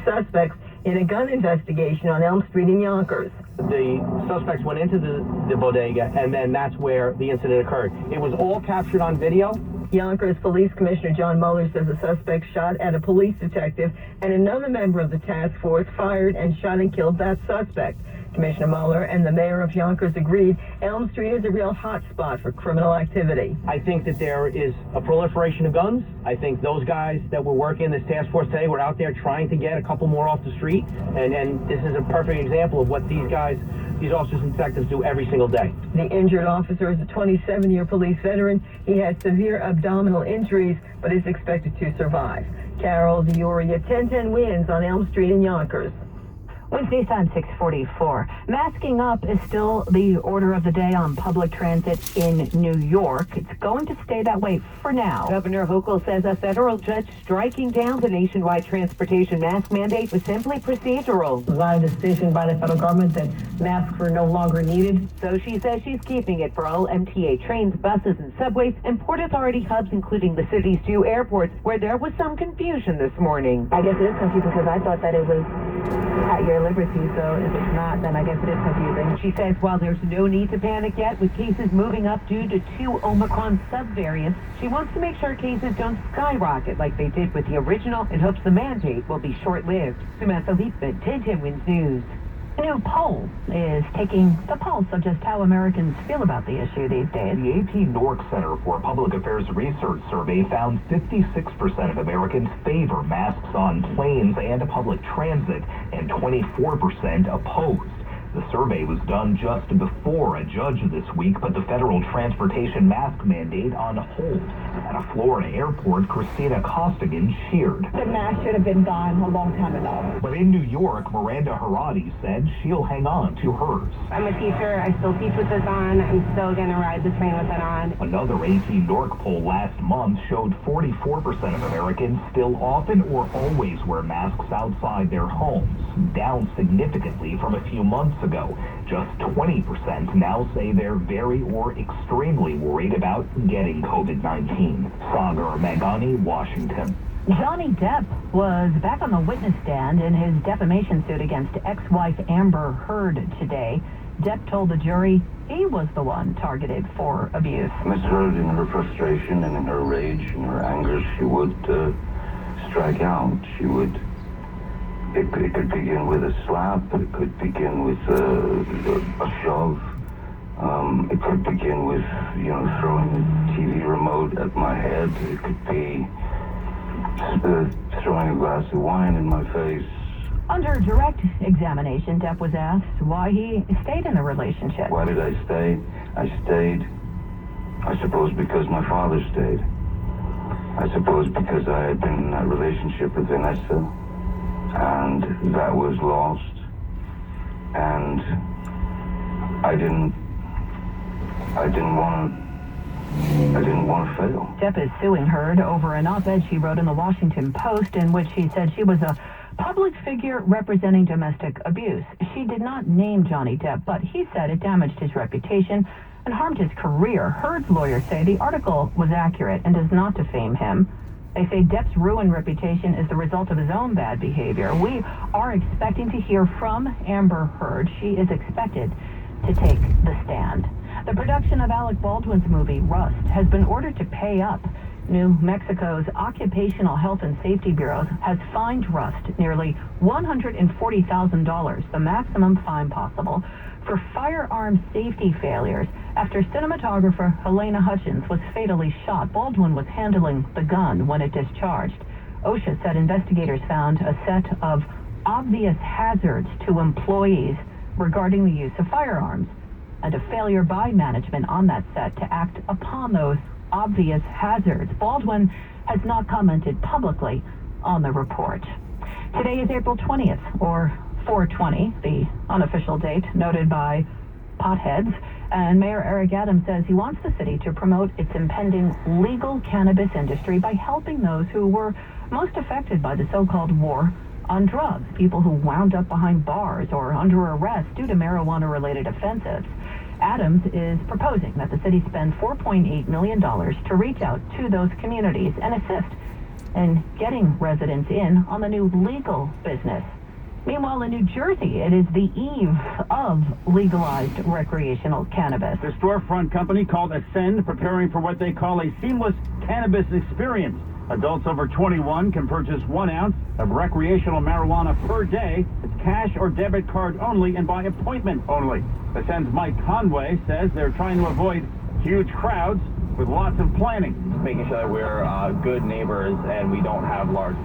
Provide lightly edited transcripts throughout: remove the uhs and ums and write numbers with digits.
suspects in a gun investigation on Elm Street in Yonkers. The suspects went into the bodega, and then that's where the incident occurred. It was all captured on video. Yonkers Police Commissioner John Mueller says the suspect shot at a police detective, and another member of the task force fired and shot and killed that suspect. Commissioner Mueller and the mayor of Yonkers agreed Elm Street is a real hot spot for criminal activity. I think that there is a proliferation of guns. I think those guys that were working in this task force today were out there trying to get a couple more off the street, and this is a perfect example of what these officers and detectives do every single day. The injured officer is a 27-year police veteran. He had severe abdominal injuries, but is expected to survive. Carol Dioria, 1010 wins on Elm Street in Yonkers. Wednesday time, 6:44. Masking up is still the order of the day on public transit in New York. It's going to stay that way for now. Governor Hochul says a federal judge striking down the nationwide transportation mask mandate was simply procedural. It was not a decision by the federal government that masks were no longer needed. So she says she's keeping it for all MTA trains, buses, and subways, and Port Authority hubs, including the city's 2 airports, where there was some confusion this morning. I guess it is confusing because I thought that it was at your liberty, so if it's not, then I guess it is confusing. She says while there's no need to panic yet, with cases moving up due to 2 Omicron subvariants, she wants to make sure cases don't skyrocket like they did with the original and hopes the mandate will be short-lived. Samantha Liebman, 1010 Wins News. A new poll is taking the pulse of just how Americans feel about the issue these days. The AP Nork Center for Public Affairs Research survey found 56% of Americans favor masks on planes and public transit, and 24% opposed. The survey was done just before a judge this week put the federal transportation mask mandate on hold. At a Florida airport, Christina Costigan cheered. The mask should have been gone a long time ago. But in New York, Miranda Haradi said she'll hang on to hers. I'm a teacher. I still teach with this on. I'm still going to ride the train with it on. Another AP Nork poll last month showed 44% of Americans still often or always wear masks outside their homes, down significantly from a few months ago. Just 20% now say they're very or extremely worried about getting COVID-19. Sagar Magani, Washington. Johnny Depp was back on the witness stand in his defamation suit against ex-wife Amber Heard today. Depp told the jury he was the one targeted for abuse. Miss Heard, in her frustration and in her rage and her anger, she would strike out. She would. It could begin with a slap. It could begin with a shove. It could begin with, throwing the TV remote at my head. It could be throwing a glass of wine in my face. Under direct examination, Depp was asked why he stayed in the relationship. Why did I stay? I stayed, I suppose, because my father stayed. I suppose because I had been in that relationship with Vanessa, and that was lost, and I didn't want to fail. Depp is suing Heard over an op-ed she wrote in the Washington Post in which she said she was a public figure representing domestic abuse. She did not name Johnny Depp, but he said it damaged his reputation and harmed his career. Heard's lawyers say the article was accurate and does not defame him. They say Depp's ruined reputation is the result of his own bad behavior. We are expecting to hear from Amber Heard. She is expected to take the stand. The production of Alec Baldwin's movie Rust has been ordered to pay up. New Mexico's Occupational Health and Safety Bureau has fined Rust nearly $140,000, the maximum fine possible, for firearm safety failures after cinematographer Helena Hutchins was fatally shot. Baldwin was handling the gun when it discharged. OSHA said investigators found a set of obvious hazards to employees regarding the use of firearms and a failure by management on that set to act upon those obvious hazards. Baldwin has not commented publicly on the report. Today is April 20th, or 420, the unofficial date noted by potheads, and Mayor Eric Adams says he wants the city to promote its impending legal cannabis industry by helping those who were most affected by the so-called war on drugs, people who wound up behind bars or under arrest due to marijuana-related offenses. Adams is proposing that the city spend $4.8 million to reach out to those communities and assist and getting residents in on the new legal business. Meanwhile, in New Jersey, it is the eve of legalized recreational cannabis. The storefront company called Ascend preparing for what they call a seamless cannabis experience. Adults over 21 can purchase 1 ounce of recreational marijuana per day. It's cash or debit card only and by appointment only. Ascend's Mike Conway says they're trying to avoid huge crowds with lots of planning. Making sure that we're good neighbors and we don't have large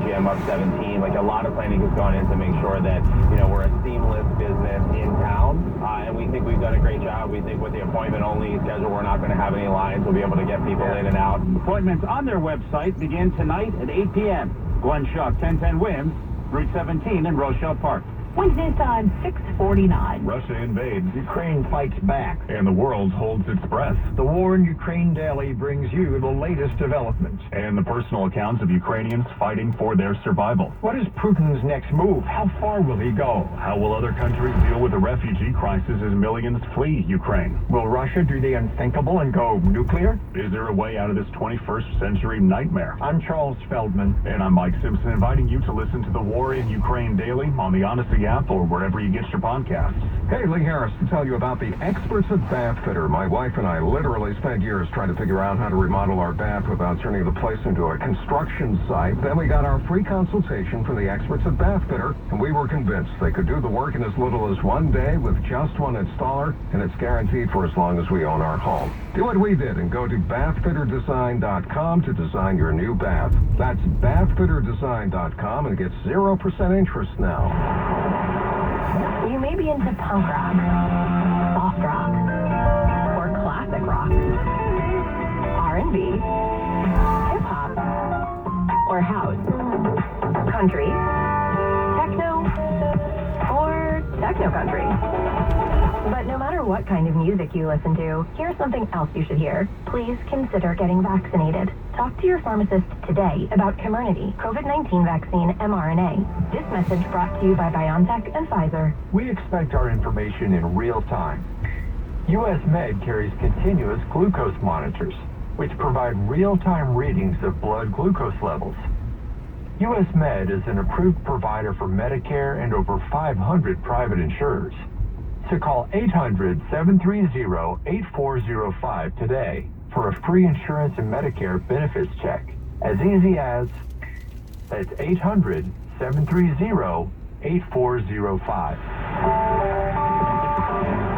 jam up 17. Like, a lot of planning has gone in to make sure that, we're a seamless business in town. And we think we've done a great job. We think with the appointment only schedule, we're not going to have any lines. We'll be able to get people in and out. Appointments on their website begin tonight at 8 p.m. Glen, 1010 Wims, Route 17 in Rochelle Park. Wednesday's time, 6:49. Russia invades. Ukraine fights back. And the world holds its breath. The War in Ukraine Daily brings you the latest developments. And the personal accounts of Ukrainians fighting for their survival. What is Putin's next move? How far will he go? How will other countries deal with the refugee crisis as millions flee Ukraine? Will Russia do the unthinkable and go nuclear? Is there a way out of this 21st century nightmare? I'm Charles Feldman. And I'm Mike Simpson, inviting you to listen to the War in Ukraine Daily on the Odyssey app or wherever you get your podcasts. Hey, Lee Harris to tell you about the experts at Bath Fitter. My wife and I literally spent years trying to figure out how to remodel our bath without turning the place into a construction site. Then we got our free consultation from the experts at Bath Fitter, and we were convinced they could do the work in as little as 1 day with just one installer, and it's guaranteed for as long as we own our home. Do what we did and go to bathfitterdesign.com to design your new bath. That's bathfitterdesign.com and get 0% interest now. You may be into punk rock, soft rock, or classic rock, R&B, hip-hop, or house, country, techno, or techno-country. But no matter what kind of music you listen to, here's something else you should hear. Please consider getting vaccinated. Talk to your pharmacist today about Comirnaty, COVID-19 vaccine mRNA. This message brought to you by BioNTech and Pfizer. We expect our information in real time. U.S. Med carries continuous glucose monitors, which provide real-time readings of blood glucose levels. U.S. Med is an approved provider for Medicare and over 500 private insurers. So call 800-730-8405 today for a free insurance and Medicare benefits check. As easy as, that's 800-730-8405.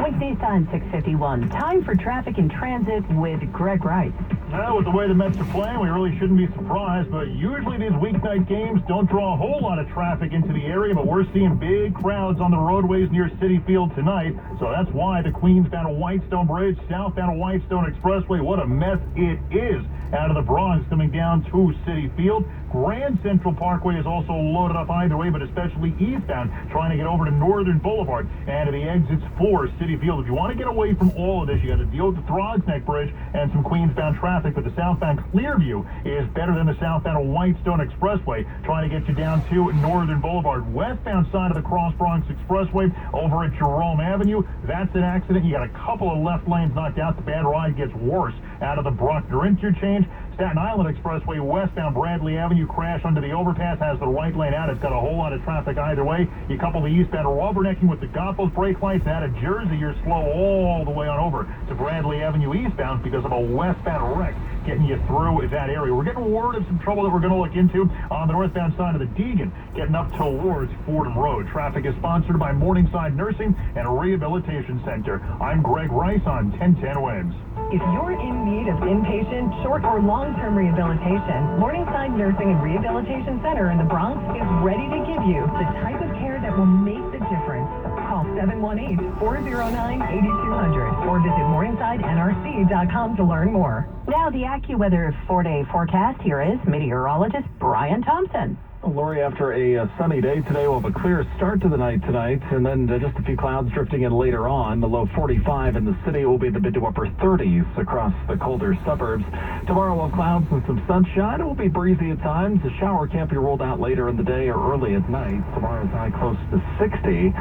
Wednesday's time, 6:51. Time for traffic and transit with Greg Rice. Well, with the way the Mets are playing, we really shouldn't be surprised, but usually these weeknight games don't draw a whole lot of traffic into the area, but we're seeing big crowds on the roadways near Citi Field tonight, so that's why the Queens-bound Whitestone Bridge, southbound Whitestone Expressway, what a mess it is out of the Bronx coming down to Citi Field. Grand Central Parkway is also loaded up either way, but especially eastbound, trying to get over to Northern Boulevard and to the exits for Citi Field. If you want to get away from all of this, you got to deal with the Throgs Neck Bridge and some Queens-bound traffic, but the southbound Clearview is better than the southbound Whitestone Expressway, trying to get you down to Northern Boulevard. Westbound side of the Cross Bronx Expressway over at Jerome Avenue, that's an accident. You got a couple of left lanes knocked out. The bad ride gets worse out of the Bruckner interchange. Staten Island Expressway westbound Bradley Avenue crash under the overpass has the right lane out. It's got a whole lot of traffic either way. You couple the eastbound rubbernecking with the Goethals brake lights out of Jersey, you're slow all the way on over to Bradley Avenue eastbound because of a westbound wreck getting you through that area. We're getting word of some trouble that we're going to look into on the northbound side of the Deegan, getting up towards Fordham Road. Traffic is sponsored by Morningside Nursing and Rehabilitation Center. I'm Greg Rice on 1010 Wins. If you're in need of inpatient, short or long-term rehabilitation, Morningside Nursing and Rehabilitation Center in the Bronx is ready to give you the type of care that will make the difference. Call 718-409-8200 or visit morningsidenrc.com to learn more. Now the AccuWeather 4-day forecast. Here is meteorologist Brian Thompson. Lori, after a sunny day today, we'll have a clear start to the night tonight, and then just a few clouds drifting in later on. The low 45 in the city will be the mid to upper 30s across the colder suburbs. Tomorrow we'll have clouds and some sunshine. It will be breezy at times. A shower can't be ruled out later in the day or early at night. Tomorrow's high close to 60.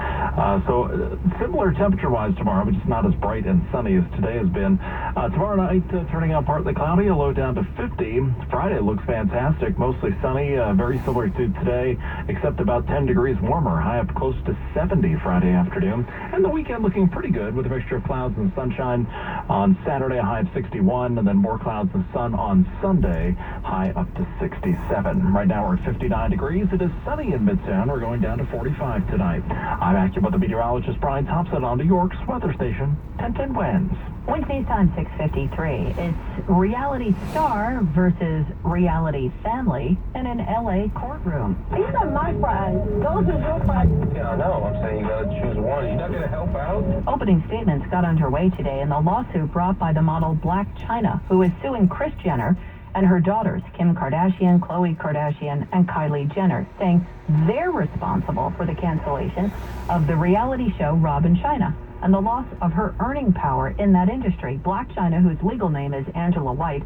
So similar temperature-wise tomorrow, but just not as bright and sunny as today has been. Tomorrow night, turning out partly cloudy, a low down to 50. Friday looks fantastic, mostly sunny, very similar to today, except about 10 degrees warmer, high up close to 70 Friday afternoon. And the weekend looking pretty good with a mixture of clouds and sunshine. On Saturday, a high of 61, and then more clouds and sun on Sunday, high up to 67. Right now we're at 59 degrees. It is sunny in Midtown. We're going down to 45 tonight. I'm AccuWeather meteorologist Brian Thompson on New York's weather station, 1010 Winds. Wednesday time, 6:53. It's reality star versus reality family in an L.A. courtroom. These are my fries. Those are your fries. Yeah, I know. I'm saying you gotta choose one. You're not gonna help out? Opening statements got underway today in the lawsuit brought by the model Blac Chyna, who is suing Kris Jenner and her daughters, Kim Kardashian, Khloe Kardashian, and Kylie Jenner, saying they're responsible for the cancellation of the reality show Rob and Chyna and the loss of her earning power in that industry. Blac Chyna, whose legal name is Angela White,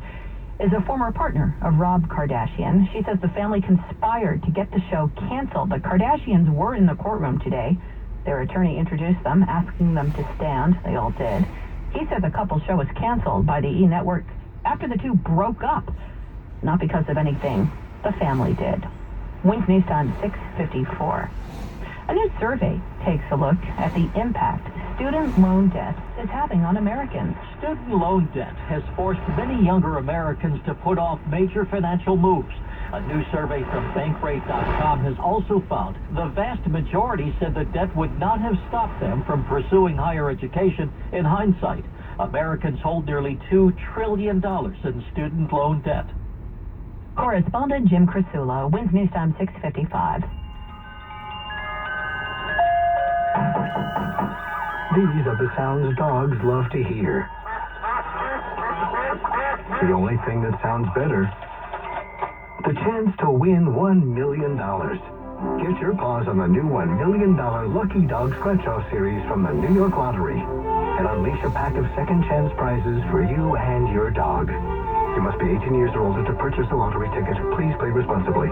is a former partner of Rob Kardashian. She says the family conspired to get the show canceled. The Kardashians were in the courtroom today. Their attorney introduced them, asking them to stand. They all did. He said the couple's show was canceled by the E! Network after the two broke up, not because of anything the family did. Wins News Time 6:54. A new survey takes a look at the impact student loan debt is having on Americans. Student loan debt has forced many younger Americans to put off major financial moves. A new survey from Bankrate.com has also found the vast majority said the debt would not have stopped them from pursuing higher education in hindsight. Americans hold nearly $2 trillion in student loan debt. Correspondent Jim Crisula, Wins News Time 6:55. These are the sounds dogs love to hear. The only thing that sounds better, the chance to win $1 million. Get your paws on the new $1 million Lucky Dog Scratch-Off series from the New York Lottery and unleash a pack of second chance prizes for you and your dog. You must be 18 years or older to purchase a lottery ticket. Please play responsibly.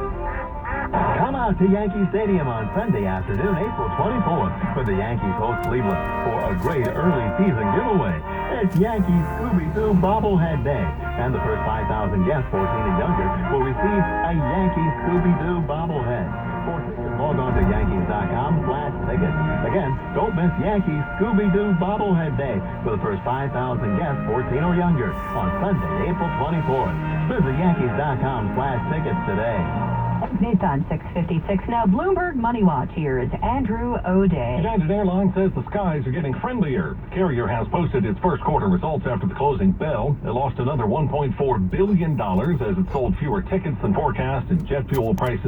Come out to Yankee Stadium on Sunday afternoon, April 24th, when the Yankees host Cleveland for a great early season giveaway. It's Yankee Scooby-Doo Bobblehead Day, and the first 5,000 guests 14 and younger will receive a Yankee Scooby-Doo Bobblehead. For tickets, log on to Yankees.com/tickets. Again, don't miss Yankee Scooby-Doo Bobblehead Day for the first 5,000 guests 14 or younger on Sunday, April 24th. Visit Yankees.com/tickets today. News Time 6:56. Now, Bloomberg Money Watch. Here is Andrew O'Day. United Airlines says the skies are getting friendlier. The carrier has posted its first quarter results after the closing bell. It lost another $1.4 billion as it sold fewer tickets than forecast, and jet fuel prices